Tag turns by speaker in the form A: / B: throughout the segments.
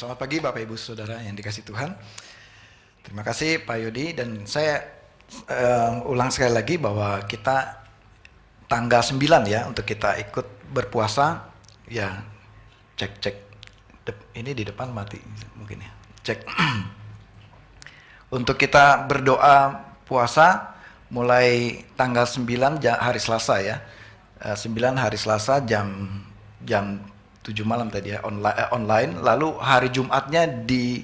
A: Selamat pagi Bapak Ibu Saudara yang dikasihi Tuhan. Terima kasih Pak Yudi, dan saya ulang sekali lagi bahwa kita tanggal 9 ya untuk kita ikut berpuasa. Ya, cek. Ini di depan mati mungkin ya. Cek. Untuk kita berdoa puasa mulai tanggal 9 hari Selasa ya. 9 hari Selasa jam 7 malam tadi ya, online. Lalu hari Jumatnya di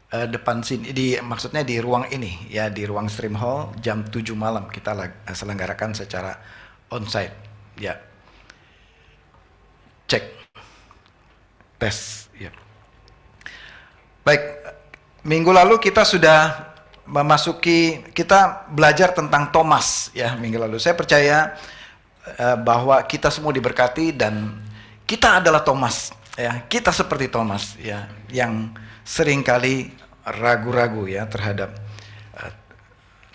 A: depan sini, maksudnya di ruang ini ya, di ruang stream hall jam 7 malam kita selenggarakan secara onsite ya. Cek. Tes ya. Baik, minggu lalu kita sudah kita belajar tentang Thomas ya minggu lalu. Saya percaya bahwa kita semua diberkati dan kita adalah Thomas ya. Kita seperti Thomas ya, yang seringkali ragu-ragu ya terhadap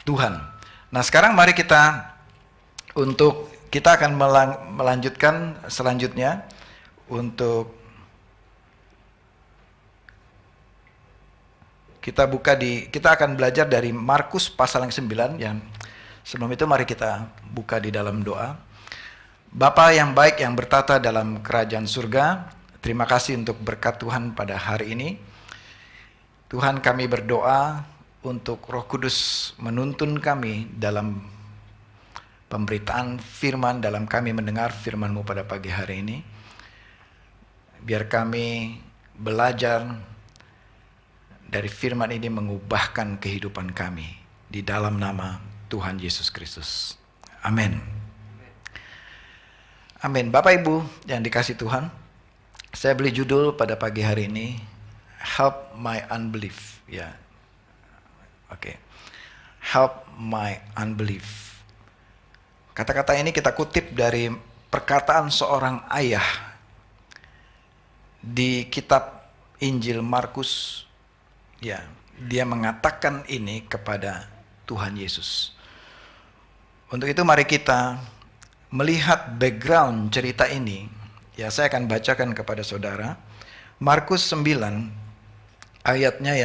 A: Tuhan. Nah, sekarang mari kita akan melanjutkan selanjutnya untuk kita akan belajar dari Markus pasal yang 9 ya. Sebelum itu mari kita buka di dalam doa. Bapa yang baik yang bertata dalam kerajaan surga, terima kasih untuk berkat Tuhan pada hari ini. Tuhan, kami berdoa untuk Roh Kudus menuntun kami dalam pemberitaan firman, dalam kami mendengar firman-Mu pada pagi hari ini. Biar kami belajar dari firman ini mengubahkan kehidupan kami di dalam nama Tuhan Yesus Kristus. Amin. Amin. Bapak Ibu yang dikasih Tuhan, saya beri judul pada pagi hari ini, Help My Unbelief ya. Oke. Help My Unbelief. Kata-kata ini kita kutip dari perkataan seorang ayah di kitab Injil Markus ya. Dia mengatakan ini kepada Tuhan Yesus. Untuk itu mari kita melihat background cerita ini, ya saya akan bacakan kepada saudara. Markus 9 ayatnya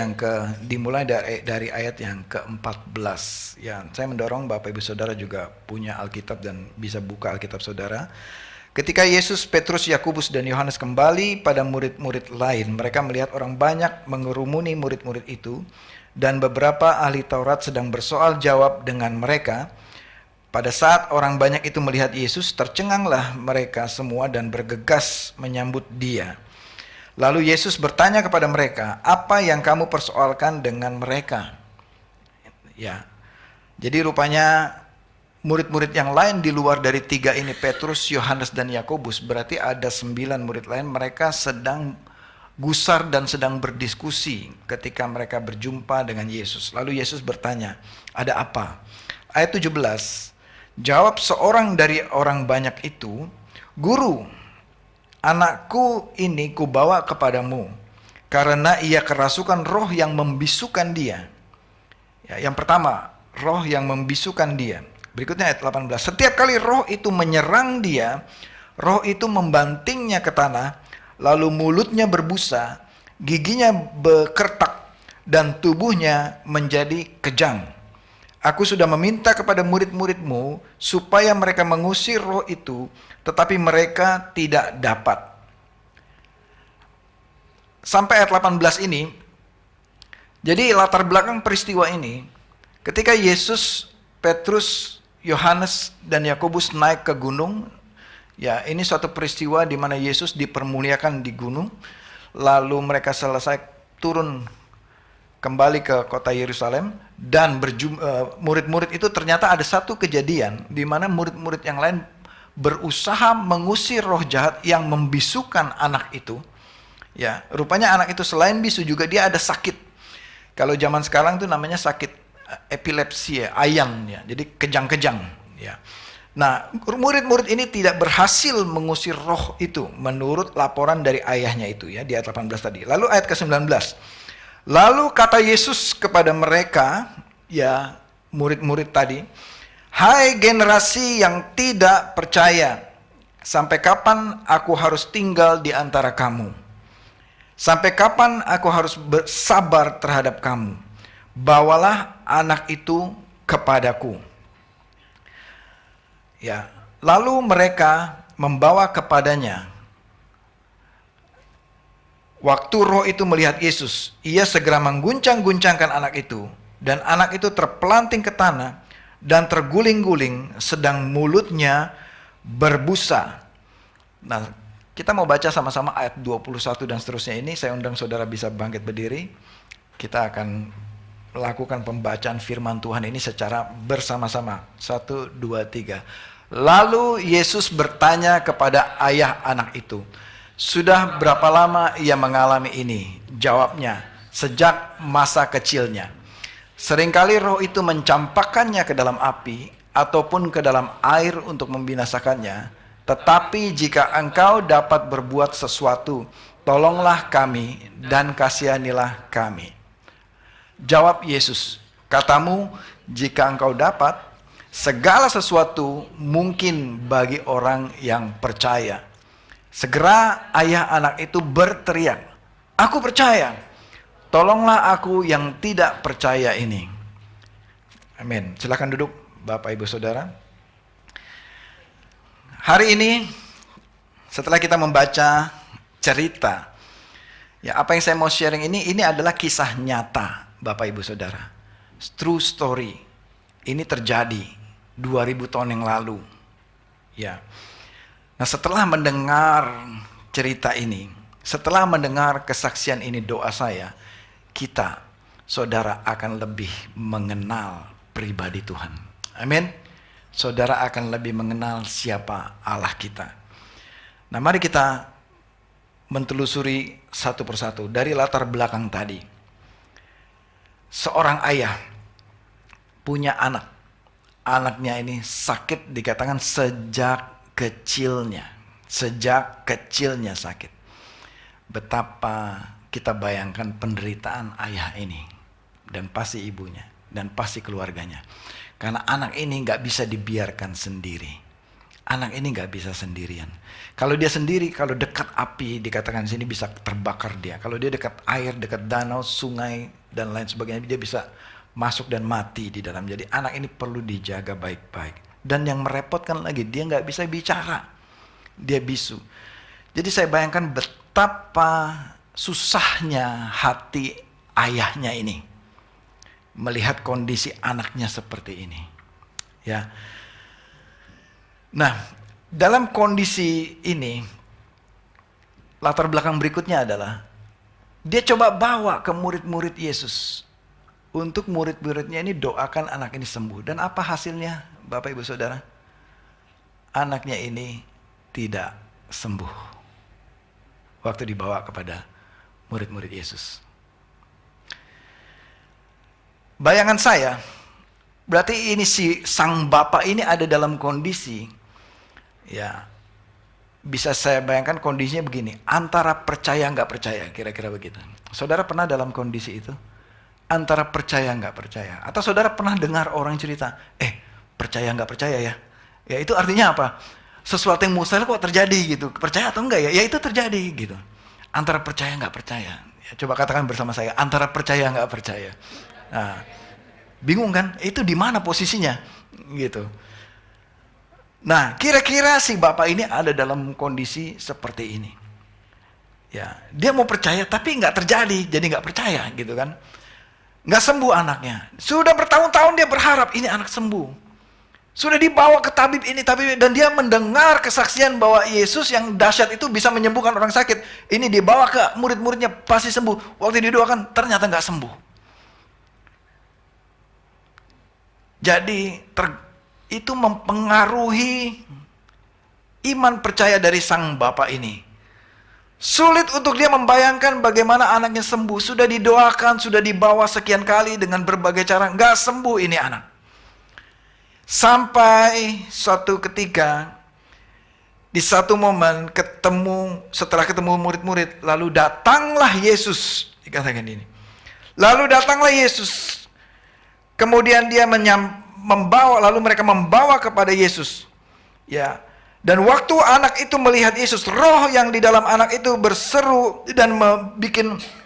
A: dimulai dari ayat yang ke-14. Ya, saya mendorong Bapak Ibu Saudara juga punya Alkitab dan bisa buka Alkitab saudara. Ketika Yesus, Petrus, Yakobus dan Yohanes kembali pada murid-murid lain, mereka melihat orang banyak mengerumuni murid-murid itu, dan beberapa ahli Taurat sedang bersoal jawab dengan mereka. Pada saat orang banyak itu melihat Yesus, tercenganglah mereka semua dan bergegas menyambut Dia. Lalu Yesus bertanya kepada mereka, "Apa yang kamu persoalkan dengan mereka?" Ya. Jadi rupanya murid-murid yang lain di luar dari 3 ini, Petrus, Yohanes dan Yakobus, berarti ada 9 murid lain, mereka sedang gusar dan sedang berdiskusi ketika mereka berjumpa dengan Yesus. Lalu Yesus bertanya, "Ada apa?" Ayat 17. Jawab seorang dari orang banyak itu, "Guru, anakku ini kubawa kepadamu, karena ia kerasukan roh yang membisukan dia." Ya, yang pertama, roh yang membisukan dia. Berikutnya ayat 18. Setiap kali roh itu menyerang dia, roh itu membantingnya ke tanah, lalu mulutnya berbusa, giginya berkertak, dan tubuhnya menjadi kejang. Aku sudah meminta kepada murid-muridmu supaya mereka mengusir roh itu, tetapi mereka tidak dapat. Sampai ayat 18 ini, jadi latar belakang peristiwa ini, ketika Yesus, Petrus, Yohanes, dan Yakobus naik ke gunung, ya ini suatu peristiwa di mana Yesus dipermuliakan di gunung, lalu mereka selesai turun kembali ke kota Yerusalem, dan murid-murid itu ternyata ada satu kejadian di mana murid-murid yang lain berusaha mengusir roh jahat yang membisukan anak itu. Ya, rupanya anak itu selain bisu juga dia ada sakit. Kalau zaman sekarang itu namanya sakit epilepsi ya, ayan ya. Jadi kejang-kejang ya. Nah, murid-murid ini tidak berhasil mengusir roh itu menurut laporan dari ayahnya itu ya, di ayat 18 tadi. Lalu ayat ke-19. Lalu kata Yesus kepada mereka, ya murid-murid tadi, "Hai generasi yang tidak percaya, sampai kapan aku harus tinggal di antara kamu? Sampai kapan aku harus bersabar terhadap kamu? Bawalah anak itu kepadaku. Ya, lalu mereka membawa kepadanya. Waktu roh itu melihat Yesus, ia segera mengguncang-guncangkan anak itu, dan anak itu terpelanting ke tanah dan terguling-guling, sedang mulutnya berbusa. Nah, kita mau baca sama-sama ayat 21 dan seterusnya ini. Saya undang saudara bisa bangkit berdiri. Kita akan melakukan pembacaan firman Tuhan ini secara bersama-sama. 1, 2, 3. Lalu Yesus bertanya kepada ayah anak itu, sudah berapa lama ia mengalami ini? Jawabnya, sejak masa kecilnya. Seringkali roh itu mencampakkannya ke dalam api ataupun ke dalam air untuk membinasakannya. Tetapi jika engkau dapat berbuat sesuatu, tolonglah kami dan kasihanilah kami. Jawab Yesus, katamu jika engkau dapat, segala sesuatu mungkin bagi orang yang percaya. Segera ayah anak itu berteriak, aku percaya, tolonglah aku yang tidak percaya ini. Amin. Silakan duduk Bapak Ibu Saudara. Hari ini setelah kita membaca cerita, ya apa yang saya mau sharing ini adalah kisah nyata Bapak Ibu Saudara. True story. Ini terjadi 2000 tahun yang lalu. Ya. Nah, setelah mendengar cerita ini, setelah mendengar kesaksian ini, doa saya, kita, saudara, akan lebih mengenal pribadi Tuhan. Amin. Saudara akan lebih mengenal siapa Allah kita. Nah, mari kita mentelusuri satu persatu dari latar belakang tadi. Seorang ayah punya anak. Anaknya ini sakit, dikatakan sejak kecilnya sakit. Betapa kita bayangkan penderitaan ayah ini, dan pasti ibunya, dan pasti keluarganya. Karena anak ini nggak bisa dibiarkan sendiri. Anak ini nggak bisa sendirian. Kalau dia sendiri, kalau dekat api, dikatakan sini bisa terbakar dia. Kalau dia dekat air, dekat danau, sungai, dan lain sebagainya, dia bisa masuk dan mati di dalam. Jadi anak ini perlu dijaga baik-baik. Dan yang merepotkan lagi, dia nggak bisa bicara. Dia bisu. Jadi saya bayangkan betapa susahnya hati ayahnya ini melihat kondisi anaknya seperti ini. Ya. Nah, dalam kondisi ini, latar belakang berikutnya adalah dia coba bawa ke murid-murid Yesus. Untuk murid-muridnya ini doakan anak ini sembuh. Dan apa hasilnya? Bapak Ibu Saudara, anaknya ini tidak sembuh waktu dibawa kepada murid-murid Yesus. Bayangan saya, berarti ini si sang bapak ini ada dalam kondisi, ya bisa saya bayangkan kondisinya begini, antara percaya nggak percaya, kira-kira begitu. Saudara pernah dalam kondisi itu? Antara percaya nggak percaya? Atau saudara pernah dengar orang cerita, percaya nggak percaya ya? Ya itu artinya apa? Sesuatu yang mustahil kok terjadi gitu. Percaya atau enggak ya? Ya itu terjadi gitu. Antara percaya nggak percaya. Ya, coba katakan bersama saya, antara percaya nggak percaya. Nah, bingung kan? Itu di mana posisinya? Gitu. Nah, kira-kira si bapak ini ada dalam kondisi seperti ini. Ya, dia mau percaya tapi nggak terjadi, jadi nggak percaya gitu kan? Nggak sembuh anaknya. Sudah bertahun-tahun dia berharap ini anak sembuh. Sudah dibawa ke tabib ini, dan dia mendengar kesaksian bahwa Yesus yang dahsyat itu bisa menyembuhkan orang sakit. Ini dibawa ke murid-muridnya, pasti sembuh. Waktu didoakan, ternyata nggak sembuh. Jadi, itu mempengaruhi iman percaya dari sang bapak ini. Sulit untuk dia membayangkan bagaimana anaknya sembuh. Sudah didoakan, sudah dibawa sekian kali dengan berbagai cara, nggak sembuh ini anak. Sampai suatu ketika, di satu momen setelah ketemu murid-murid, lalu datanglah Yesus, dikatakan ini. Lalu datanglah Yesus. Kemudian dia lalu mereka membawa kepada Yesus. Ya. Dan waktu anak itu melihat Yesus, roh yang di dalam anak itu berseru dan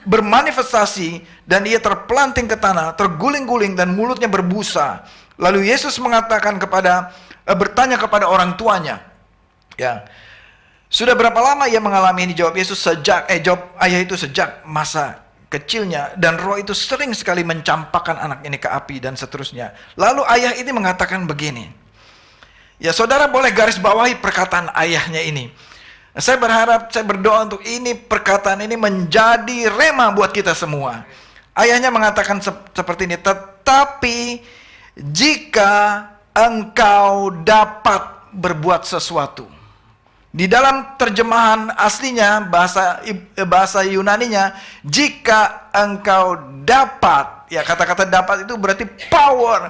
A: bermanifestasi, dan ia terpelanting ke tanah, terguling-guling dan mulutnya berbusa. Lalu Yesus bertanya kepada orang tuanya, ya, sudah berapa lama ia mengalami ini? Jawab ayah itu, sejak masa kecilnya, dan roh itu sering sekali mencampakkan anak ini ke api dan seterusnya. Lalu ayah ini mengatakan begini. Ya, saudara boleh garis bawahi perkataan ayahnya ini. Saya berdoa untuk perkataan ini menjadi rema buat kita semua. Ayahnya mengatakan seperti ini, tetapi jika engkau dapat berbuat sesuatu. Di dalam terjemahan aslinya, bahasa Yunaninya, jika engkau dapat, ya kata-kata dapat itu berarti power.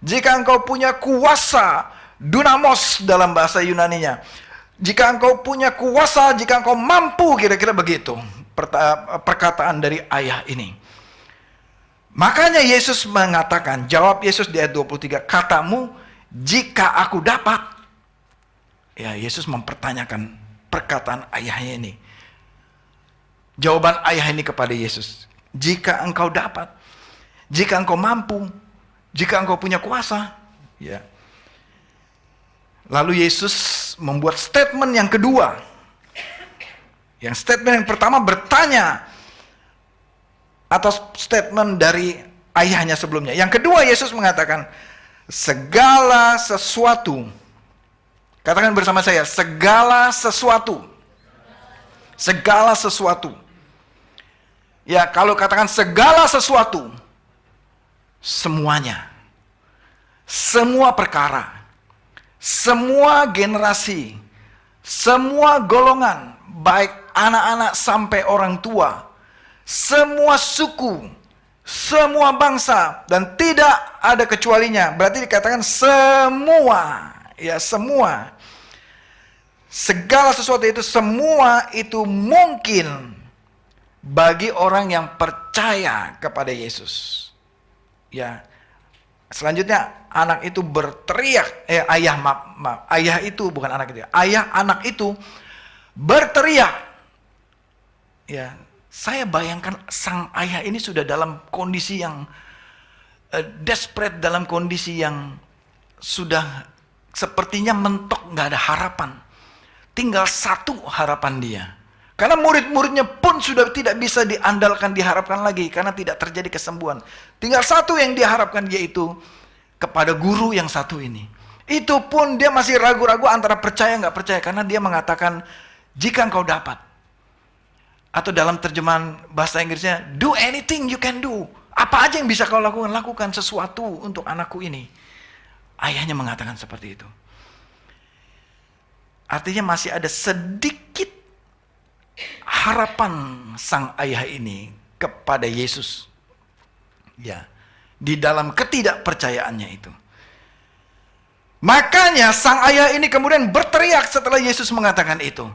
A: Jika engkau punya kuasa, dunamos dalam bahasa Yunaninya. Jika engkau punya kuasa, jika engkau mampu, kira-kira begitu perkataan dari ayah ini. Makanya Yesus mengatakan, jawab Yesus di ayat 23, katamu jika aku dapat. Ya, Yesus mempertanyakan perkataan ayahnya ini. Jawaban ayah ini kepada Yesus, jika engkau dapat, jika engkau mampu, jika engkau punya kuasa. Ya. Lalu Yesus membuat statement yang kedua. Yang statement yang pertama bertanya atas statement dari ayahnya sebelumnya. Yang kedua Yesus mengatakan, segala sesuatu. Katakan bersama saya, segala sesuatu. Segala sesuatu. Ya, kalau katakan segala sesuatu, semuanya. Semua perkara. Semua generasi, semua golongan, baik anak-anak sampai orang tua, semua suku, semua bangsa, dan tidak ada kecualinya. Berarti dikatakan semua, ya semua. Segala sesuatu itu, semua itu mungkin bagi orang yang percaya kepada Yesus. Ya. Selanjutnya anak itu berteriak, ayah itu bukan anak itu. Ayah anak itu berteriak. Ya, saya bayangkan sang ayah ini sudah dalam kondisi yang desperate, dalam kondisi yang sudah sepertinya mentok, nggak ada harapan. Tinggal satu harapan dia. Karena murid-muridnya pun sudah tidak bisa diandalkan, diharapkan lagi. Karena tidak terjadi kesembuhan. Tinggal satu yang diharapkan, yaitu kepada guru yang satu ini. Itu pun dia masih ragu-ragu antara percaya nggak percaya. Karena dia mengatakan, jika engkau dapat. Atau dalam terjemahan bahasa Inggrisnya, do anything you can do. Apa aja yang bisa kau lakukan, lakukan sesuatu untuk anakku ini. Ayahnya mengatakan seperti itu. Artinya masih ada sedikit harapan sang ayah ini kepada Yesus. Ya, di dalam ketidakpercayaannya itu. Makanya sang ayah ini kemudian berteriak setelah Yesus mengatakan itu.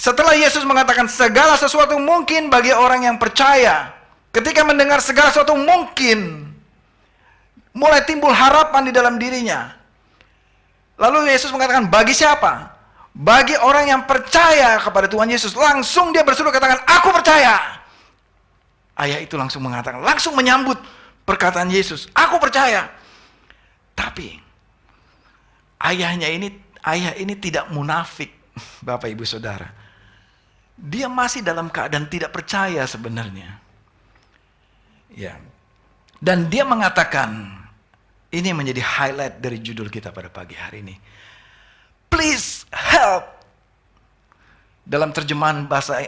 A: Setelah Yesus mengatakan segala sesuatu mungkin bagi orang yang percaya. Ketika mendengar segala sesuatu mungkin, mulai timbul harapan di dalam dirinya. Lalu Yesus mengatakan, bagi siapa? Bagi orang yang percaya kepada Tuhan Yesus. Langsung dia berseru katakan, aku percaya. Ayah itu langsung mengatakan, langsung menyambut perkataan Yesus, aku percaya. Tapi ayah ini tidak munafik, Bapak Ibu Saudara. Dia masih dalam keadaan tidak percaya sebenarnya. Ya. Dan dia mengatakan, ini menjadi highlight dari judul kita pada pagi hari ini. Please help. Dalam terjemahan bahasa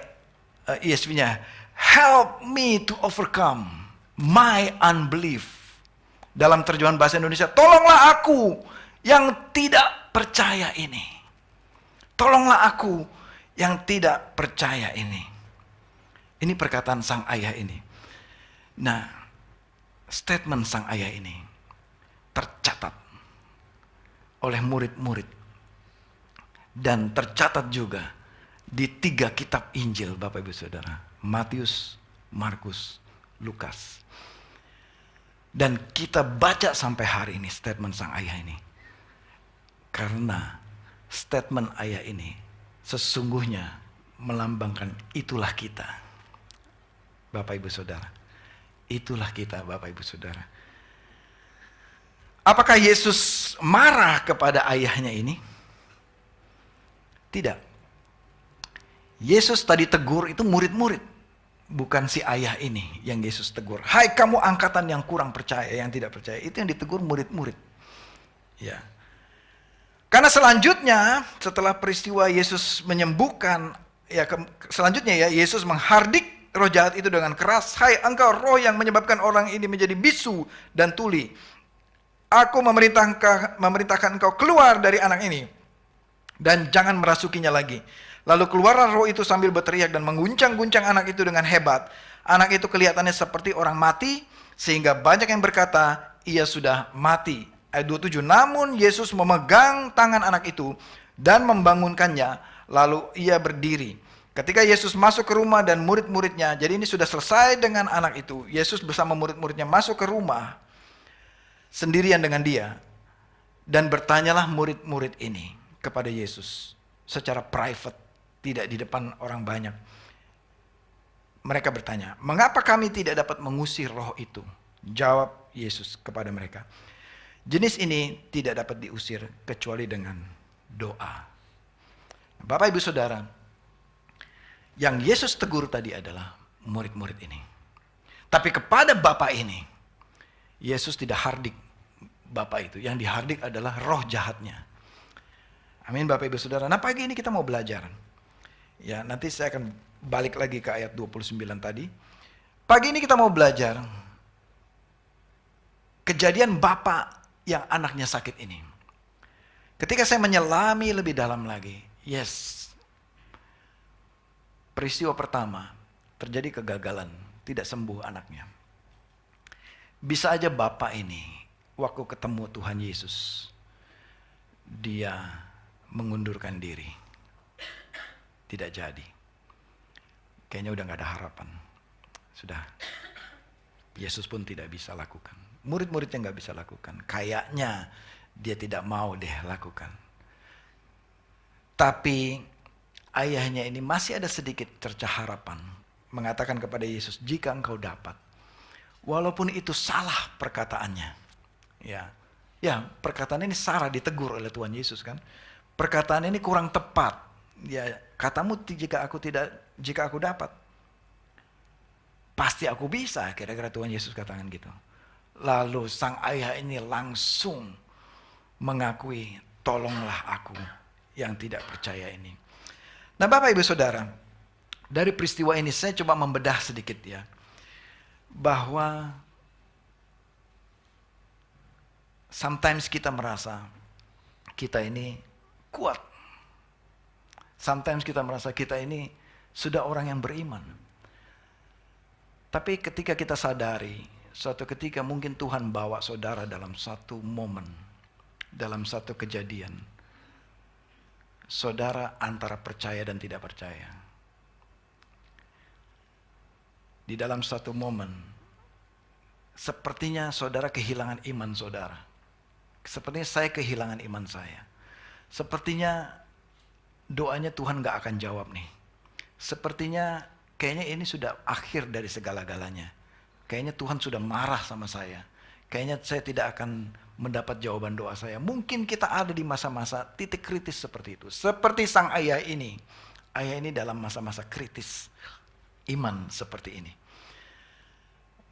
A: ESV-nya, help me to overcome my unbelief. Dalam terjemahan bahasa Indonesia, tolonglah aku yang tidak percaya ini. Tolonglah aku yang tidak percaya ini. Ini perkataan sang ayah ini. Nah, statement sang ayah ini tercatat oleh murid-murid. Dan tercatat juga di 3 kitab Injil, Bapak Ibu Saudara. Matius, Markus, Lukas. Dan kita baca sampai hari ini statement sang ayah ini. Karena statement ayah ini sesungguhnya melambangkan itulah kita. Bapak Ibu Saudara. Itulah kita Bapak Ibu Saudara. Apakah Yesus marah kepada ayahnya ini? Tidak. Yesus tadi tegur itu murid-murid. Bukan si ayah ini yang Yesus tegur. Hai kamu angkatan yang kurang percaya, yang tidak percaya. Itu yang ditegur murid-murid. Ya. Karena selanjutnya setelah peristiwa Yesus menyembuhkan, ya selanjutnya ya Yesus menghardik roh jahat itu dengan keras. Hai engkau roh yang menyebabkan orang ini menjadi bisu dan tuli. Aku memerintahkan engkau keluar dari anak ini. Dan jangan merasukinya lagi. Lalu keluarlah roh itu sambil berteriak dan mengguncang-guncang anak itu dengan hebat. Anak itu kelihatannya seperti orang mati, sehingga banyak yang berkata, ia sudah mati. Ayat 27, namun Yesus memegang tangan anak itu dan membangunkannya, lalu ia berdiri. Ketika Yesus masuk ke rumah dan murid-muridnya, jadi ini sudah selesai dengan anak itu. Yesus bersama murid-muridnya masuk ke rumah, sendirian dengan dia. Dan bertanyalah murid-murid ini kepada Yesus secara private. Tidak di depan orang banyak. Mereka bertanya, mengapa kami tidak dapat mengusir roh itu? Jawab Yesus kepada mereka, jenis ini tidak dapat diusir kecuali dengan doa. Bapak Ibu Saudara, yang Yesus tegur tadi adalah murid-murid ini. Tapi kepada Bapak ini, Yesus tidak hardik Bapak itu. Yang dihardik adalah roh jahatnya. Amin Bapak Ibu Saudara. Nah pagi ini kita mau belajar. Ya, nanti saya akan balik lagi ke ayat 29 tadi. Pagi ini kita mau belajar kejadian bapak yang anaknya sakit ini. Ketika saya menyelami lebih dalam lagi, peristiwa pertama, terjadi kegagalan, tidak sembuh anaknya. Bisa aja bapak ini, waktu ketemu Tuhan Yesus, dia mengundurkan diri. Tidak jadi. Kayaknya udah gak ada harapan. Sudah. Yesus pun tidak bisa lakukan. Murid-muridnya gak bisa lakukan. Kayaknya dia tidak mau deh lakukan. Tapi ayahnya ini masih ada sedikit cercah harapan. Mengatakan kepada Yesus, jika engkau dapat. Walaupun itu salah perkataannya. Ya, perkataan ini salah, ditegur oleh Tuhan Yesus kan. Perkataan ini kurang tepat. Ya, katamu jika aku dapat, pasti aku bisa. Kira-kira Tuhan Yesus katakan gitu. Lalu sang ayah ini langsung mengakui, tolonglah aku yang tidak percaya ini. Nah Bapak Ibu Saudara, dari peristiwa ini saya coba membedah sedikit ya, bahwa sometimes kita merasa kita ini kuat. Sometimes kita merasa kita ini sudah orang yang beriman. Tapi ketika kita sadari, suatu ketika mungkin Tuhan bawa saudara dalam satu momen, dalam satu kejadian. Saudara antara percaya dan tidak percaya. Di dalam satu momen, sepertinya saudara kehilangan iman saudara. Sepertinya saya kehilangan iman saya. Sepertinya doanya Tuhan gak akan jawab nih. Sepertinya kayaknya ini sudah akhir dari segala-galanya. Kayaknya Tuhan sudah marah sama saya. Kayaknya saya tidak akan mendapat jawaban doa saya. Mungkin kita ada di masa-masa titik kritis seperti itu. Seperti sang ayah ini. Ayah ini dalam masa-masa kritis iman seperti ini.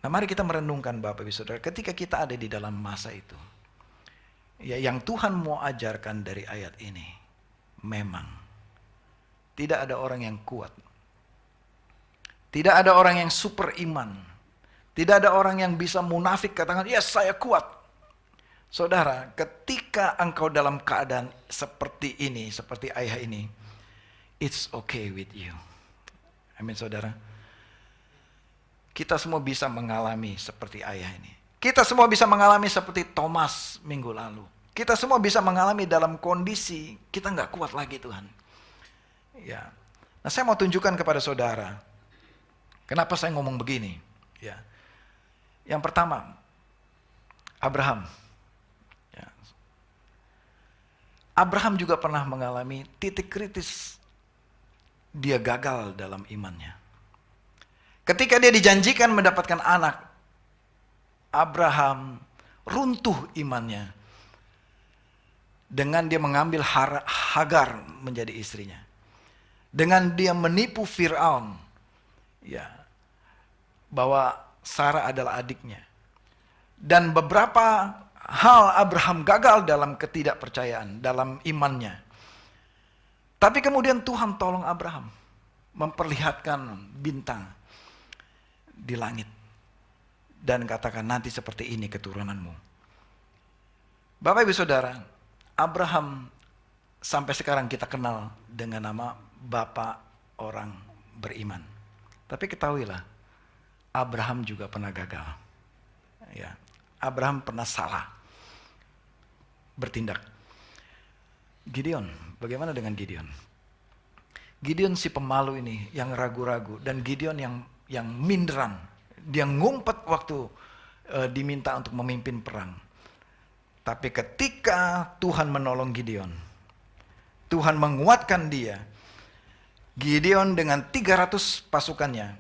A: Nah mari kita merenungkan Bapak Ibu Saudara. Ketika kita ada di dalam masa itu. Ya, yang Tuhan mau ajarkan dari ayat ini. Memang. Tidak ada orang yang kuat. Tidak ada orang yang super iman. Tidak ada orang yang bisa munafik katakan, yes saya kuat. Saudara, ketika engkau dalam keadaan seperti ini, seperti ayah ini, it's okay with you. Amin saudara. Kita semua bisa mengalami seperti ayah ini. Kita semua bisa mengalami seperti Thomas minggu lalu. Kita semua bisa mengalami dalam kondisi kita nggak kuat lagi Tuhan. Ya, nah saya mau tunjukkan kepada saudara, kenapa saya ngomong begini. Ya, yang pertama, Abraham. Ya. Abraham juga pernah mengalami titik kritis. Dia gagal dalam imannya. Ketika dia dijanjikan mendapatkan anak, Abraham runtuh imannya dengan dia mengambil Hagar menjadi istrinya. Dengan dia menipu Fir'aun, ya, bahwa Sarah adalah adiknya. Dan beberapa hal Abraham gagal dalam ketidakpercayaan, dalam imannya. Tapi kemudian Tuhan tolong Abraham memperlihatkan bintang di langit dan katakan, nanti seperti ini keturunanmu. Bapak Ibu Saudara, Abraham sampai sekarang kita kenal dengan nama Bapak orang beriman. Tapi ketahuilah, Abraham juga pernah gagal. Ya, Abraham pernah salah bertindak. Gideon, bagaimana dengan Gideon? Gideon si pemalu ini yang ragu-ragu, dan Gideon yang minderan. Dia ngumpet waktu diminta untuk memimpin perang. Tapi ketika Tuhan menolong Gideon, Tuhan menguatkan dia, Gideon dengan 300 pasukannya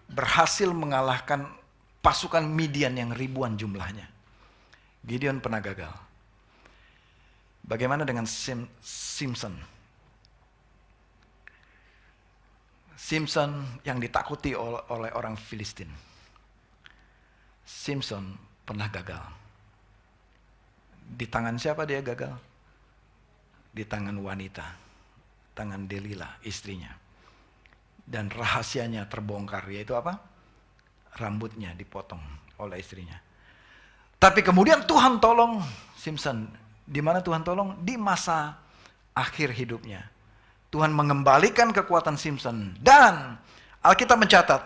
A: berhasil mengalahkan pasukan Midian yang ribuan jumlahnya. Gideon pernah gagal. Bagaimana dengan Simpson? Simpson yang ditakuti oleh orang Filistin. Simpson pernah gagal. Di tangan siapa dia gagal? Di tangan wanita. Tangan Delila, istrinya. Dan rahasianya terbongkar, yaitu apa? Rambutnya dipotong oleh istrinya. Tapi kemudian Tuhan tolong Simpson. Di mana Tuhan tolong? Di masa akhir hidupnya. Tuhan mengembalikan kekuatan Simpson. Dan Alkitab mencatat,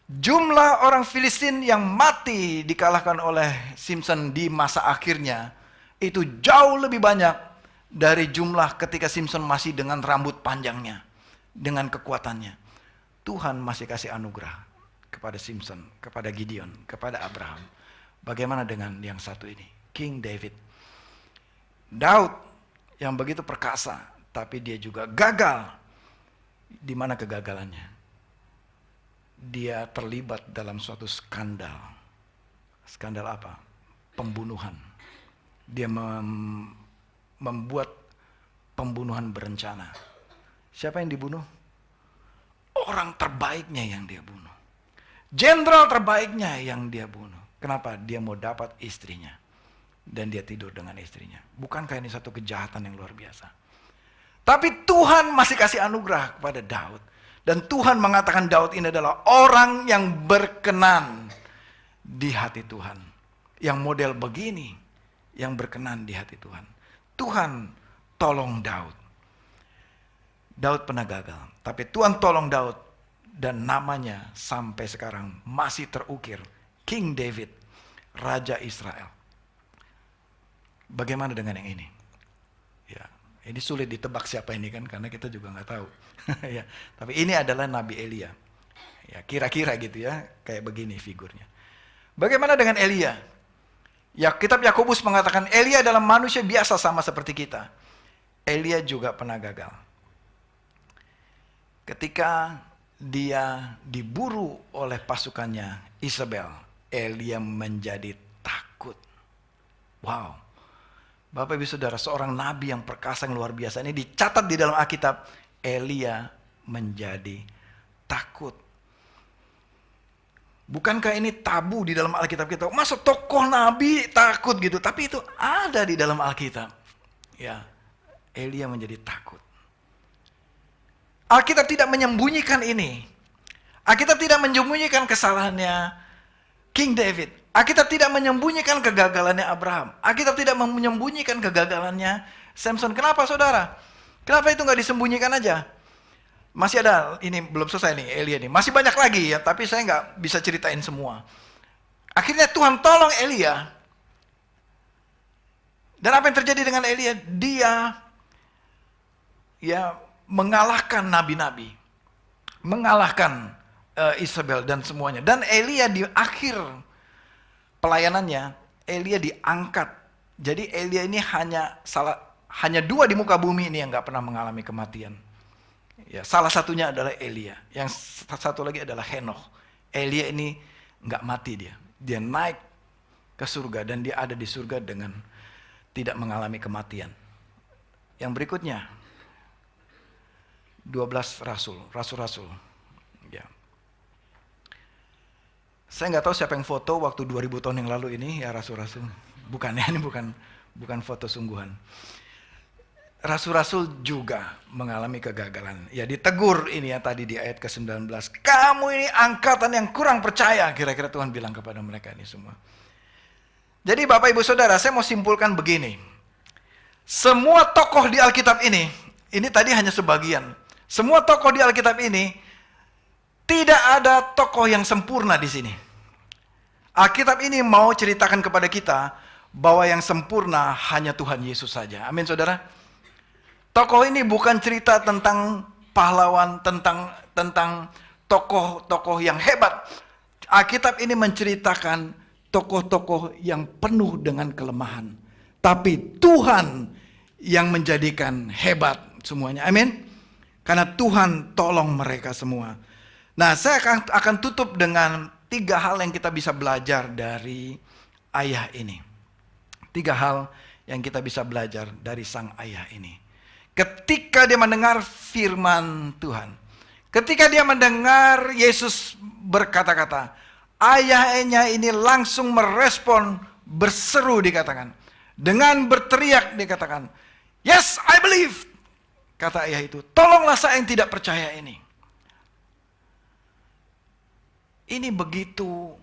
A: jumlah orang Filistin yang mati dikalahkan oleh Simpson di masa akhirnya, itu jauh lebih banyak dari jumlah ketika Simpson masih dengan rambut panjangnya. Dengan kekuatannya. Tuhan masih kasih anugerah kepada Simpson, kepada Gideon, kepada Abraham. Bagaimana dengan yang satu ini? King David. Daud yang begitu perkasa, tapi dia juga gagal. Di mana kegagalannya? Dia terlibat dalam suatu skandal. Skandal apa? Pembunuhan. Dia membuat pembunuhan berencana. Siapa yang dibunuh? Orang terbaiknya yang dia bunuh. Jenderal terbaiknya yang dia bunuh. Kenapa? Dia mau dapat istrinya. Dan dia tidur dengan istrinya. Bukankah ini satu kejahatan yang luar biasa? Tapi Tuhan masih kasih anugerah kepada Daud. Dan Tuhan mengatakan Daud ini adalah orang yang berkenan di hati Tuhan. Yang model begini, yang berkenan di hati Tuhan. Tuhan tolong Daud. Daud pernah gagal. Tapi Tuhan tolong Daud. Dan namanya sampai sekarang masih terukir. King David, Raja Israel. Bagaimana dengan yang ini? Ya, ini sulit ditebak siapa ini kan, karena kita juga nggak tahu. Ya, tapi ini adalah Nabi Elia. Ya, kira-kira gitu ya, kayak begini figurnya. Bagaimana dengan Elia? Ya, kitab Yakobus mengatakan Elia adalah manusia biasa sama seperti kita. Elia juga pernah gagal. Ketika dia diburu oleh pasukannya Isabel, Elia menjadi takut. Wow. Bapak Ibu Saudara, seorang nabi yang perkasa yang luar biasa ini dicatat di dalam Alkitab, Elia menjadi takut. Bukankah ini tabu di dalam Alkitab kita? Masa tokoh nabi takut gitu? Tapi itu ada di dalam Alkitab. Ya, Elia menjadi takut. Alkitab tidak menyembunyikan ini. Alkitab tidak menyembunyikan kesalahannya King David. Alkitab tidak menyembunyikan kegagalannya Abraham. Alkitab tidak menyembunyikan kegagalannya Samson. Kenapa saudara? Kenapa itu nggak disembunyikan aja? Masih ada, ini belum selesai nih Elia nih. Masih banyak lagi ya, tapi saya nggak bisa ceritain semua. Akhirnya Tuhan tolong Elia. Dan apa yang terjadi dengan Elia? Dia ya mengalahkan nabi-nabi. Mengalahkan Isabel dan semuanya. Dan Elia di akhir pelayanannya, Elia diangkat. Jadi Elia ini hanya hanya 2 di muka bumi ini yang nggak pernah mengalami kematian. Ya, salah satunya adalah Elia. Yang satu lagi adalah Henokh. Elia ini nggak mati dia. Dia naik ke surga dan dia ada di surga dengan tidak mengalami kematian. Yang berikutnya 12 rasul. Ya. Saya nggak tahu siapa yang foto waktu 2000 tahun yang lalu ini ya rasul-rasul. Bukan ya, ini bukan foto sungguhan. Rasul-rasul juga mengalami kegagalan. Ya ditegur ini ya tadi di ayat ke-19. Kamu ini angkatan yang kurang percaya. Kira-kira Tuhan bilang kepada mereka ini semua. Jadi Bapak Ibu Saudara, saya mau simpulkan begini. Semua tokoh di Alkitab ini tadi hanya sebagian. Semua tokoh di Alkitab ini, tidak ada tokoh yang sempurna di sini. Alkitab ini mau ceritakan kepada kita bahwa yang sempurna hanya Tuhan Yesus saja. Amin saudara. Tokoh ini bukan cerita tentang pahlawan, tentang tokoh-tokoh yang hebat. Alkitab ini menceritakan tokoh-tokoh yang penuh dengan kelemahan. Tapi Tuhan yang menjadikan hebat semuanya. Amin. Karena Tuhan tolong mereka semua. Nah, saya akan tutup dengan 3 hal yang kita bisa belajar dari ayah ini. 3 hal yang kita bisa belajar dari sang ayah ini. Ketika dia mendengar firman Tuhan. Ketika dia mendengar Yesus berkata-kata. Ayahnya ini langsung merespon, berseru dikatakan. Dengan berteriak dikatakan. Yes, I believe. Kata ayah itu, tolonglah saya yang tidak percaya ini. Ini begitu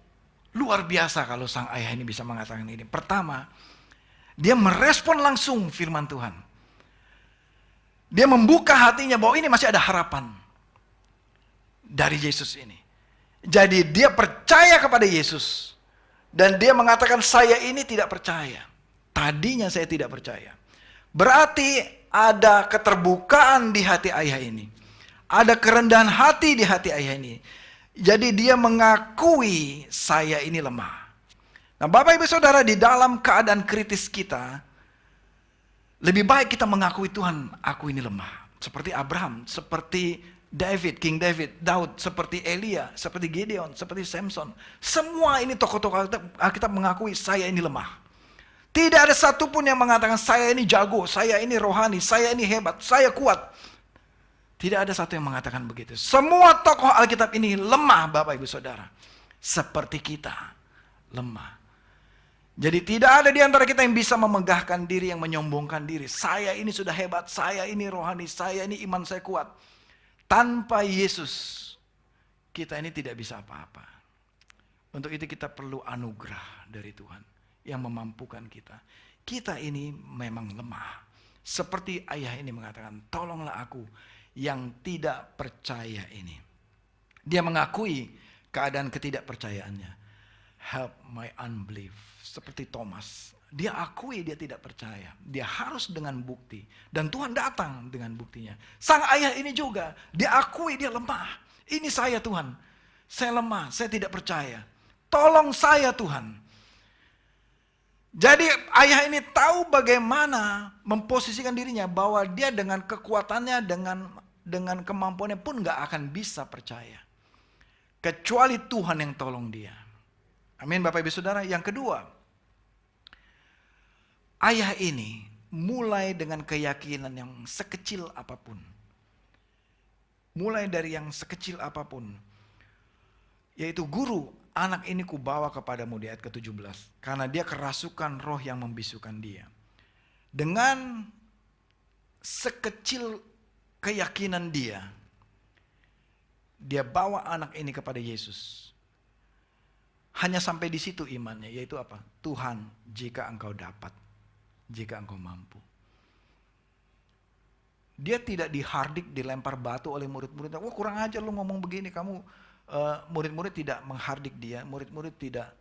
A: luar biasa kalau sang ayah ini bisa mengatakan ini. Pertama, dia merespon langsung firman Tuhan. Dia membuka hatinya bahwa ini masih ada harapan dari Yesus ini. Jadi dia percaya kepada Yesus. Dan dia mengatakan saya ini tidak percaya. Tadinya saya tidak percaya. Berarti ada keterbukaan di hati ayah ini. Ada kerendahan hati di hati ayah ini. Jadi dia mengakui saya ini lemah. Nah Bapak Ibu Saudara, di dalam keadaan kritis kita, lebih baik kita mengakui Tuhan, aku ini lemah. Seperti Abraham, seperti David, King David, Daud, seperti Elia, seperti Gideon, seperti Samson. Semua ini tokoh-tokoh Alkitab mengakui saya ini lemah. Tidak ada satupun yang mengatakan saya ini jago, saya ini rohani, saya ini hebat, saya kuat. Tidak ada satu yang mengatakan begitu. Semua tokoh Alkitab ini lemah Bapak Ibu Saudara. Seperti kita, lemah. Jadi tidak ada di antara kita yang bisa memegahkan diri, yang menyombongkan diri. Saya ini sudah hebat, saya ini rohani, saya ini iman saya kuat. Tanpa Yesus, kita ini tidak bisa apa-apa. Untuk itu kita perlu anugerah dari Tuhan yang memampukan kita. Kita ini memang lemah. Seperti ayah ini mengatakan, tolonglah aku yang tidak percaya ini. Dia mengakui keadaan ketidakpercayaannya. Help my unbelief. Seperti Thomas. Dia akui dia tidak percaya. Dia harus dengan bukti. Dan Tuhan datang dengan buktinya. Sang ayah ini juga. Dia akui dia lemah. Ini saya Tuhan. Saya lemah. Saya tidak percaya. Tolong saya Tuhan. Jadi ayah ini tahu bagaimana memposisikan dirinya bahwa dia dengan kekuatannya, dengan kemampuannya pun gak akan bisa percaya. Kecuali Tuhan yang tolong dia. Amin Bapak Ibu Saudara. Yang kedua, ayah ini mulai dengan keyakinan yang sekecil apapun. Mulai dari yang sekecil apapun. Yaitu guru, anak ini kubawa kepadamu di ayat ke-17. Karena dia kerasukan roh yang membisukan dia. Dengan sekecil keyakinan dia bawa anak ini kepada Yesus. Hanya sampai di situ imannya, yaitu apa? Tuhan, jika engkau dapat, jika engkau mampu. Dia tidak dihardik, dilempar batu oleh murid-muridnya. Wah kurang ajar lu ngomong begini, kamu murid-murid tidak menghardik dia, murid-murid tidak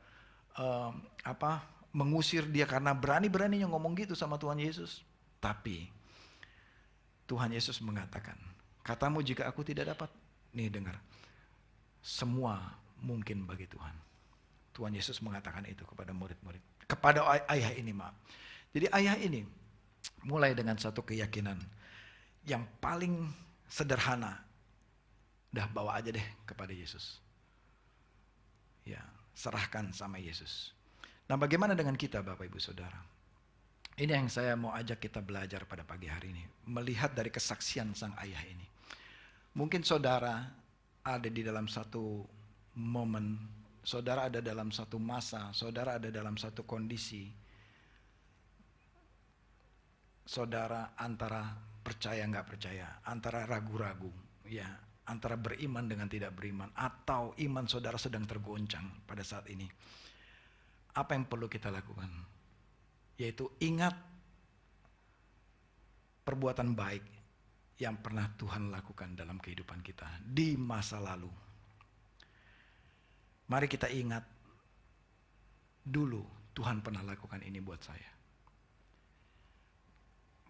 A: mengusir dia karena berani-beraninya ngomong gitu sama Tuhan Yesus. Tapi Tuhan Yesus mengatakan, katamu jika aku tidak dapat, nih dengar, semua mungkin bagi Tuhan. Tuhan Yesus mengatakan itu kepada murid-murid, kepada ayah ini maaf. Jadi ayah ini Mulai dengan satu keyakinan yang paling sederhana. Udah bawa aja deh kepada Yesus. Ya, serahkan sama Yesus. Nah, bagaimana dengan kita Bapak Ibu Saudara? Ini yang saya mau ajak kita belajar pada pagi hari ini. Melihat dari kesaksian sang ayah ini. Mungkin saudara ada di dalam satu momen, saudara ada dalam satu masa, saudara ada dalam satu kondisi. Saudara antara percaya nggak percaya, antara ragu-ragu, ya, antara beriman dengan tidak beriman, atau iman saudara sedang tergoncang pada saat ini. Apa yang perlu kita lakukan? Yaitu ingat perbuatan baik yang pernah Tuhan lakukan dalam kehidupan kita di masa lalu. Mari kita ingat dulu Tuhan pernah lakukan ini buat saya.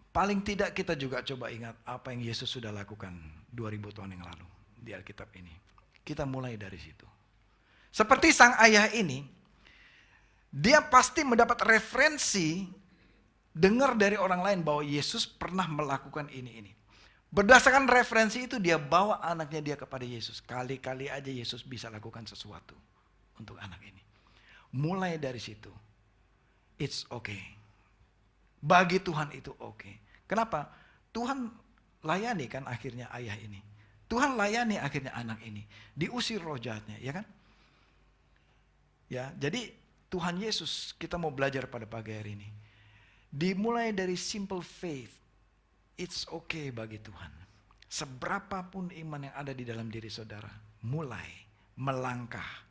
A: Paling tidak kita juga coba ingat apa yang Yesus sudah lakukan 2000 tahun yang lalu di Alkitab ini. Kita mulai dari situ. Seperti sang ayah ini, dia pasti mendapat referensi, dengar dari orang lain bahwa Yesus pernah melakukan ini. Berdasarkan referensi itu dia bawa anaknya dia kepada Yesus. Kali-kali aja Yesus bisa lakukan sesuatu untuk anak ini. Mulai dari situ, it's okay. Bagi Tuhan itu oke. Kenapa? Tuhan layani kan akhirnya ayah ini. Tuhan layani akhirnya anak ini. Diusir roh jahatnya, ya kan? Ya, jadi Tuhan Yesus kita mau belajar pada pagi hari ini. Dimulai dari simple faith. It's okay bagi Tuhan. Seberapapun iman yang ada di dalam diri saudara, mulai melangkah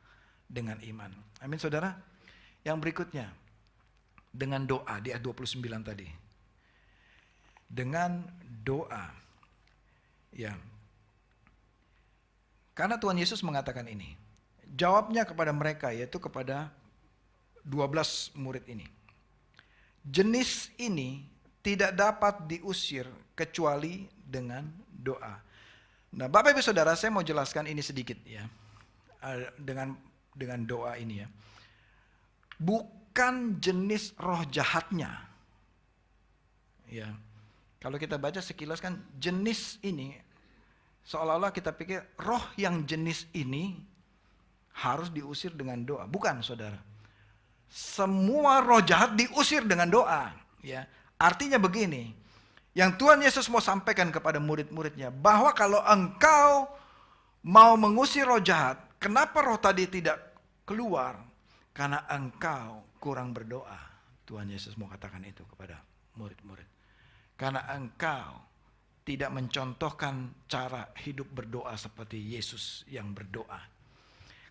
A: dengan iman. Amin saudara. Yang berikutnya, dengan doa di ayat 29 tadi. Dengan doa. Ya. Karena Tuhan Yesus mengatakan ini. Jawabnya kepada mereka, yaitu kepada 12 murid ini. Jenis ini tidak dapat diusir kecuali dengan doa. Nah, Bapak Ibu Saudara, saya mau jelaskan ini sedikit ya. Dengan doa ini ya. Bukan jenis roh jahatnya. Ya. Kalau kita baca sekilas kan jenis ini seolah-olah kita pikir roh yang jenis ini harus diusir dengan doa. Bukan, saudara. Semua roh jahat diusir dengan doa. Ya, artinya begini. Yang Tuhan Yesus mau sampaikan kepada murid-muridnya. Bahwa kalau engkau mau mengusir roh jahat. Kenapa roh tadi tidak keluar? Karena engkau kurang berdoa. Tuhan Yesus mau katakan itu kepada murid-murid. Karena engkau tidak mencontohkan cara hidup berdoa seperti Yesus yang berdoa.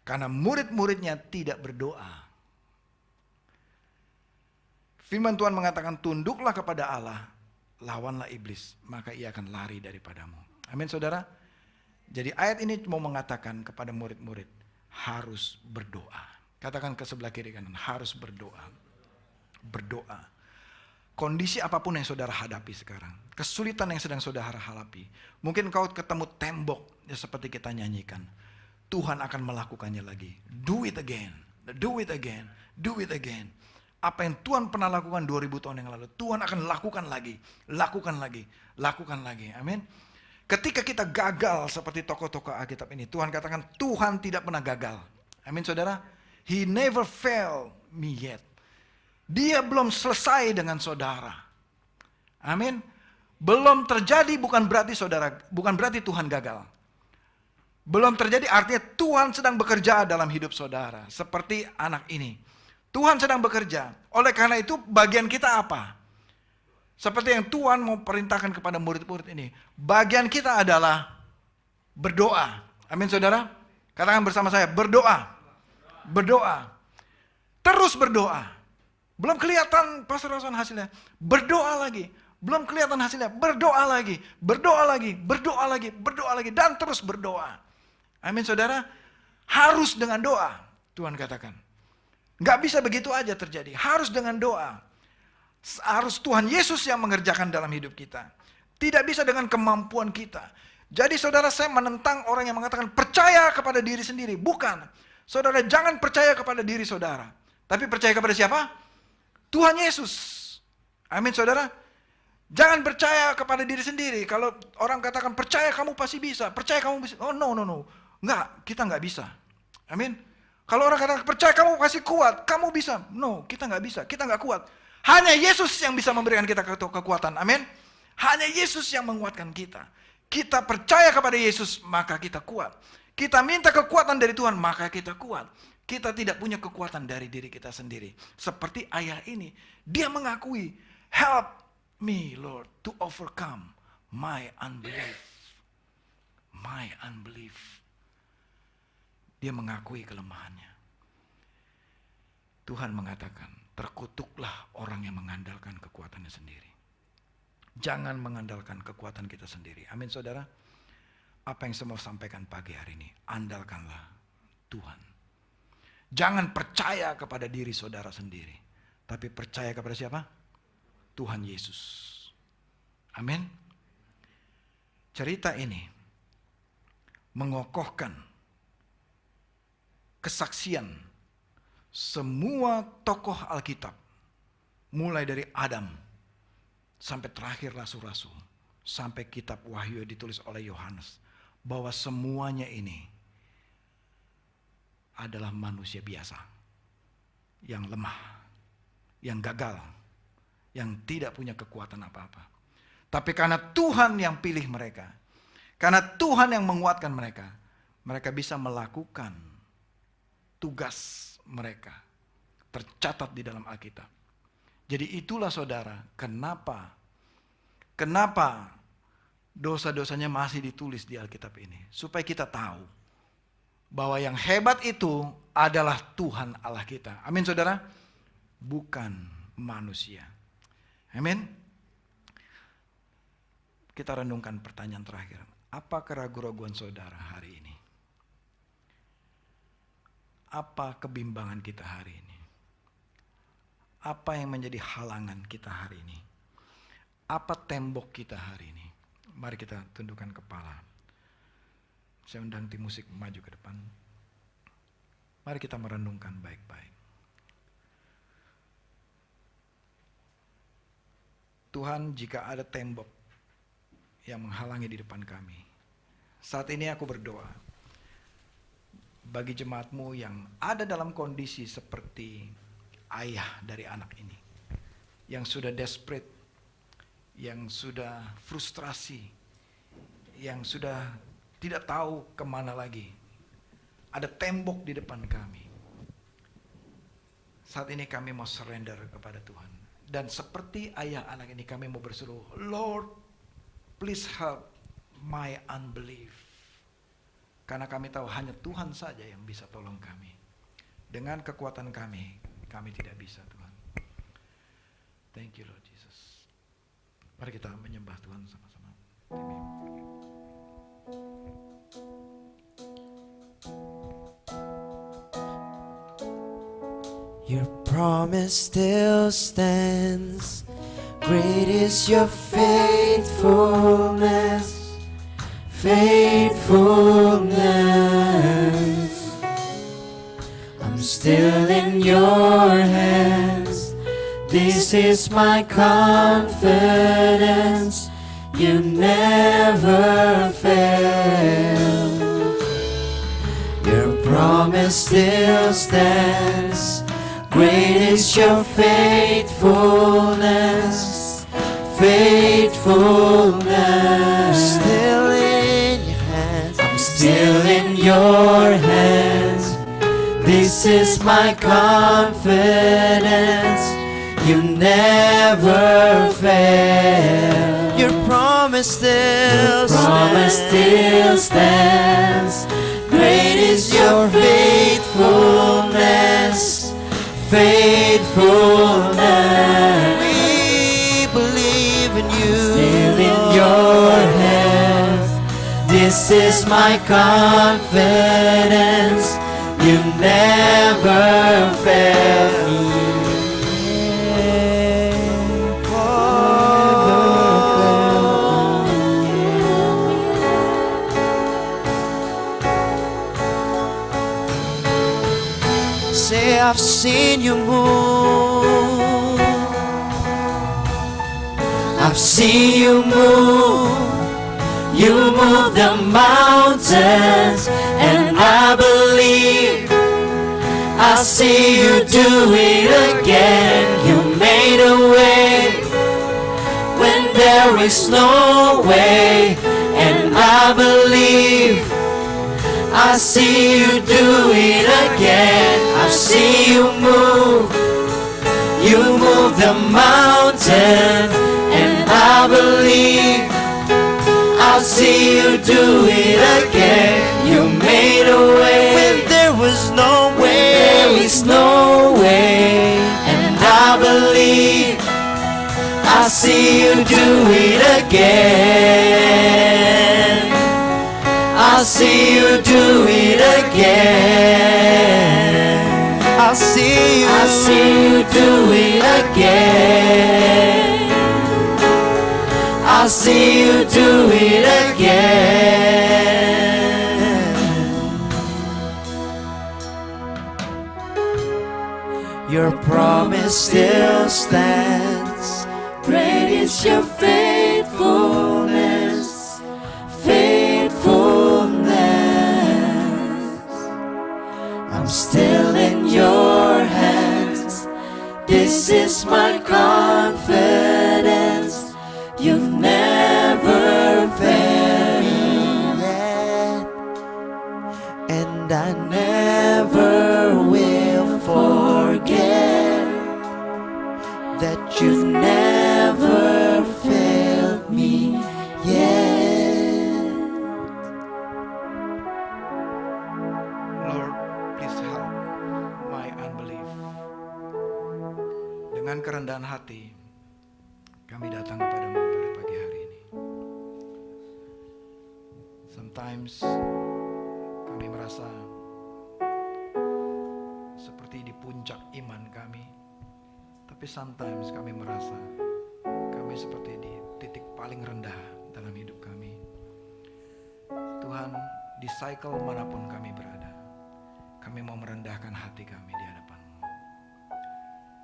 A: Karena murid-muridnya tidak berdoa. Firman Tuhan mengatakan, tunduklah kepada Allah, lawanlah iblis, maka ia akan lari daripadamu. Amin saudara. Jadi ayat ini mau mengatakan kepada murid-murid, harus berdoa. Katakan ke sebelah kiri kanan, harus berdoa. Berdoa. Kondisi apapun yang saudara hadapi sekarang, kesulitan yang sedang saudara hadapi, mungkin kau ketemu tembok, ya seperti kita nyanyikan, Tuhan akan melakukannya lagi. Do it again, do it again, do it again. Apa yang Tuhan pernah lakukan 2000 tahun yang lalu, Tuhan akan lakukan lagi, lakukan lagi, lakukan lagi. Amin. Ketika kita gagal seperti tokoh-tokoh Alkitab ini, Tuhan katakan Tuhan tidak pernah gagal. Amin saudara. He never failed me yet. Dia belum selesai dengan saudara. Amin. Belum terjadi bukan berarti saudara, bukan berarti Tuhan gagal. Belum terjadi artinya Tuhan sedang bekerja dalam hidup saudara. Seperti anak ini. Tuhan sedang bekerja. Oleh karena itu bagian kita apa? Seperti yang Tuhan mau perintahkan kepada murid-murid ini. Bagian kita adalah berdoa. Amin saudara. Katakan bersama saya, berdoa. Berdoa. Terus berdoa. Belum kelihatan Pastor Rason hasilnya. Berdoa lagi. Belum kelihatan hasilnya. Berdoa lagi. Berdoa lagi. Berdoa lagi. Berdoa lagi. Dan terus berdoa. Amin saudara. Harus dengan doa. Tuhan katakan. Gak bisa begitu aja terjadi. Harus dengan doa. Harus Tuhan Yesus yang mengerjakan dalam hidup kita. Tidak bisa dengan kemampuan kita. Jadi saudara, saya menentang orang yang mengatakan percaya kepada diri sendiri. Bukan. Saudara jangan percaya kepada diri saudara. Tapi percaya kepada siapa? Tuhan Yesus. Amin saudara. Jangan percaya kepada diri sendiri. Kalau orang katakan percaya kamu pasti bisa, percaya kamu bisa. Oh no. Enggak, kita enggak bisa. Amin. Kalau orang katakan percaya kamu pasti kuat, kamu bisa. No, kita enggak bisa, kita enggak kuat. Hanya Yesus yang bisa memberikan kita kekuatan. Amin. Hanya Yesus yang menguatkan kita. Kita percaya kepada Yesus, maka kita kuat. Kita minta kekuatan dari Tuhan, maka kita kuat. Kita tidak punya kekuatan dari diri kita sendiri. Seperti ayah ini, dia mengakui, help me, Lord, to overcome my unbelief. My unbelief. Dia mengakui kelemahannya. Tuhan mengatakan, terkutuklah orang yang mengandalkan kekuatannya sendiri. Jangan mengandalkan kekuatan kita sendiri. Amin, saudara. Apa yang saya mau sampaikan pagi hari ini, andalkanlah Tuhan. Jangan percaya kepada diri saudara sendiri, tapi percaya kepada siapa? Tuhan Yesus. Amin. Cerita ini mengokohkan kesaksian semua tokoh Alkitab, mulai dari Adam sampai terakhir rasul-rasul, sampai kitab Wahyu ditulis oleh Yohanes, bahwa semuanya ini adalah manusia biasa yang lemah, yang gagal, yang tidak punya kekuatan apa-apa. Tapi karena Tuhan yang pilih mereka, karena Tuhan yang menguatkan mereka, mereka bisa melakukan tugas mereka. Tercatat di dalam Alkitab. Jadi itulah saudara, kenapa dosa-dosanya masih ditulis di Alkitab ini. Supaya kita tahu bahwa yang hebat itu adalah Tuhan Allah kita. Amin saudara. Bukan manusia. Amin. Kita renungkan pertanyaan terakhir. Apa keraguan-raguan saudara hari ini? Apa kebimbangan kita hari ini? Apa yang menjadi halangan kita hari ini? Apa tembok kita hari ini? Mari kita tundukkan kepala. Saya undang tim musik maju ke depan. Mari kita merenungkan baik-baik. Tuhan, jika ada tembok yang menghalangi di depan kami, saat ini aku berdoa bagi jemaat-Mu yang ada dalam kondisi seperti ayah dari anak ini, yang sudah desperate, yang sudah frustrasi, yang sudah tidak tahu kemana lagi. Ada tembok di depan kami. Saat ini kami mau surrender kepada Tuhan. Dan seperti ayah anak ini kami mau berseru, Lord, please help my unbelief. Karena kami tahu hanya Tuhan saja yang bisa tolong kami. Dengan kekuatan kami tidak bisa Tuhan. Thank you Lord Jesus. Mari kita menyembah Tuhan sama-sama.
B: Your promise still stands. Great is your faithfulness. Faithfulness. I'm still in your hands. This is my confidence. You never fail. Your promise still stands. Great is your faithfulness. Faithfulness. Still in your hands. I'm still in your hands. This is my confidence. You never fail. Your promise still stands. Great is your faithfulness. Faithfulness. We believe in you. Still in your hands. This is my confidence. You never fail me. Say I've seen you move. I've seen you move. You move the mountains, and I believe I see you do it again. You made a way when there is no way, and I believe I see you do it again. I've seen you move. You move the mountain, and I believe I'll see you do it again. You made a way when there was no way. There is no way, and I believe I'll see you do it again. I'll see you do it again. I'll see you do it again. I'll see you do it again. Your promise still stands. Great is your faithfulness, faithfulness. I'm still in your hands. This is my confidence. You've never failed yet, and I never will forget that you've never failed me yet.
A: Lord, please help my unbelief. Dengan kerendahan hati, kami datang kepadamu pada pagi hari ini. Sometimes kami merasa seperti di puncak iman kami, tapi sometimes kami merasa kami seperti di titik paling rendah dalam hidup kami. Tuhan, di cycle manapun kami berada, kami mau merendahkan hati kami di hadapan-Mu.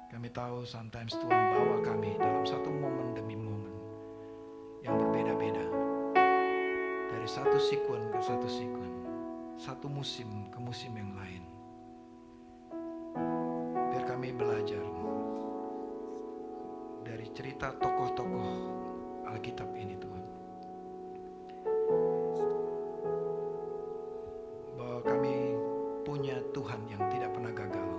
A: Kami tahu sometimes Tuhan bawa kami dalam satu momen demi momen yang berbeda-beda. Dari satu sikun ke satu sikun, satu musim ke musim yang lain. Biar kami belajar dari cerita tokoh-tokoh Alkitab ini, Tuhan, bahwa kami punya Tuhan yang tidak pernah gagal.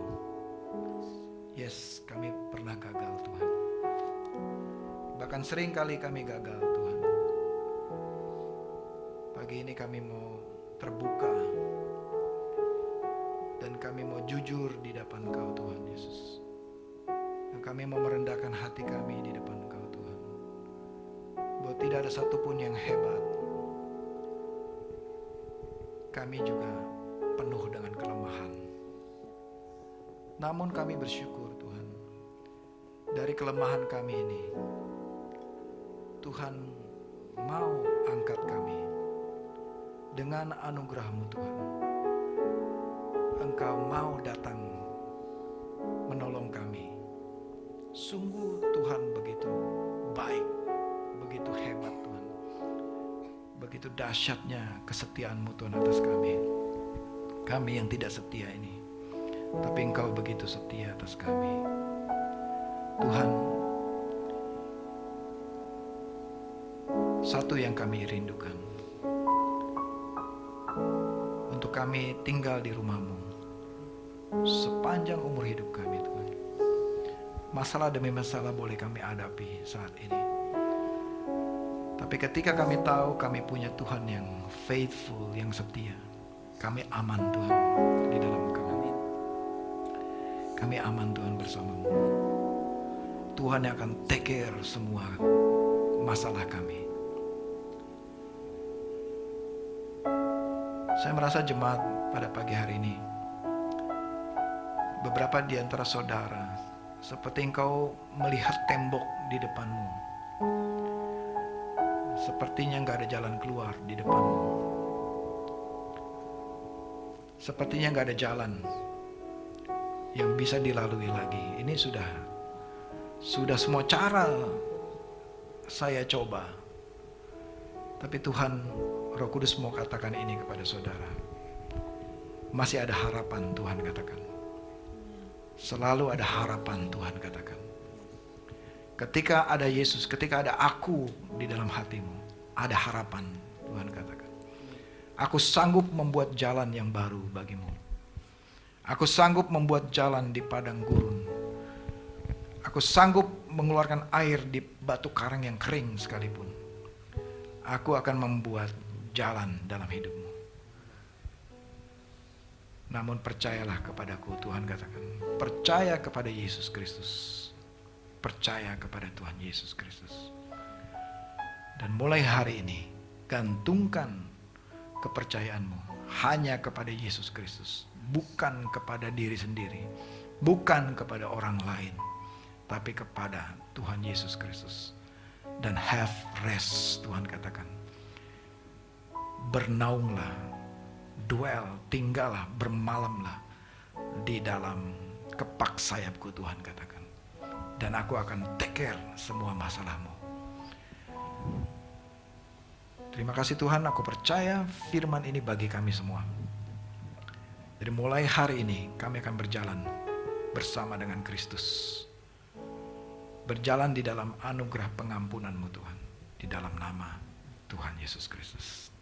A: Yes, kami pernah gagal, Tuhan. Bahkan sering kali kami gagal, Tuhan. Pagi ini kami mau terbuka dan kami mau jujur di depan Kau, Tuhan Yesus. Dan kami mau merendahkan hati kami di depan Kau, Tuhan. Bahwa tidak ada satupun yang hebat. Kami juga penuh dengan kelemahan. Namun kami bersyukur, Tuhan, dari kelemahan kami ini, Tuhan mau angkat kami dengan anugerah-Mu, Tuhan. Engkau mau datang menolong kami. Sungguh Tuhan begitu baik, begitu hebat, Tuhan. Begitu dahsyatnya kesetiaan-Mu, Tuhan, atas kami. Kami yang tidak setia ini. Tapi Engkau begitu setia atas kami. Tuhan, satu yang kami rindukan, untuk kami tinggal di rumah-Mu sepanjang umur hidup kami, Tuhan. Masalah demi masalah boleh kami hadapi saat ini. Tapi ketika kami tahu kami punya Tuhan yang faithful, yang setia, kami aman, Tuhan, di dalam Kau. Kami aman, Tuhan, bersama-Mu. Tuhan yang akan take care semua masalah kami. Saya merasa jemaat pada pagi hari ini, beberapa di antara saudara, seperti engkau melihat tembok di depanmu. Sepertinya nggak ada jalan keluar di depanmu. Sepertinya nggak ada jalan yang bisa dilalui lagi. Ini sudah semua cara saya coba. Tapi Tuhan, Roh Kudus mau katakan ini kepada saudara. Masih ada harapan, Tuhan katakan. Selalu ada harapan, Tuhan katakan. Ketika ada Yesus, ketika ada aku di dalam hatimu, ada harapan, Tuhan katakan. Aku sanggup membuat jalan yang baru bagimu. Aku sanggup membuat jalan di padang gurun. Aku sanggup mengeluarkan air di batu karang yang kering sekalipun. Aku akan membuat jalan dalam hidupmu. Namun percayalah kepadaku, Tuhan katakan. Percaya kepada Yesus Kristus. Percaya kepada Tuhan Yesus Kristus. Dan mulai hari ini, gantungkan kepercayaanmu hanya kepada Yesus Kristus. Bukan kepada diri sendiri. Bukan kepada orang lain. Tapi kepada Tuhan Yesus Kristus. Dan have rest, Tuhan katakan. Bernaunglah, dwell, tinggallah, bermalamlah di dalam kepak sayapku, Tuhan katakan. Dan aku akan take care semua masalahmu. Terima kasih Tuhan, aku percaya firman ini bagi kami semua. Jadi mulai hari ini kami akan berjalan bersama dengan Kristus. Berjalan di dalam anugerah pengampunan-Mu Tuhan. Di dalam nama Tuhan Yesus Kristus.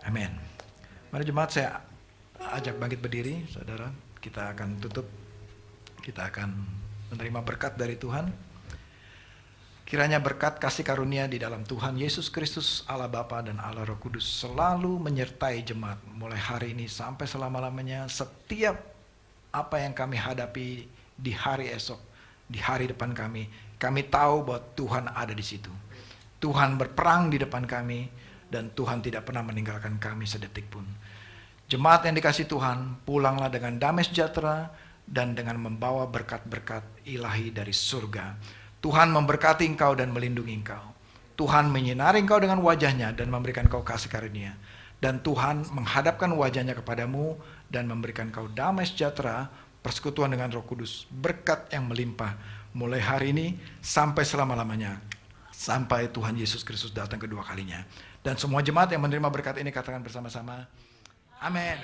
A: Amin. Mari jemaat, saya ajak bangkit berdiri, saudara. Kita akan tutup. Kita akan menerima berkat dari Tuhan. Kiranya berkat kasih karunia di dalam Tuhan Yesus Kristus, Allah Bapa dan Allah Roh Kudus selalu menyertai jemaat mulai hari ini sampai selama-lamanya. Setiap apa yang kami hadapi di hari esok, di hari depan kami tahu bahwa Tuhan ada di situ. Tuhan berperang di depan kami dan Tuhan tidak pernah meninggalkan kami sedetik pun. Jemaat yang dikasih Tuhan, pulanglah dengan damai sejahtera dan dengan membawa berkat-berkat ilahi dari surga. Tuhan memberkati engkau dan melindungi engkau. Tuhan menyinari engkau dengan wajahnya dan memberikan engkau kasih karunia. Dan Tuhan menghadapkan wajahnya kepadamu dan memberikan engkau damai sejahtera, persekutuan dengan Roh Kudus, berkat yang melimpah mulai hari ini sampai selama-lamanya. Sampai Tuhan Yesus Kristus datang kedua kalinya. Dan semua jemaat yang menerima berkat ini katakan bersama-sama, amin.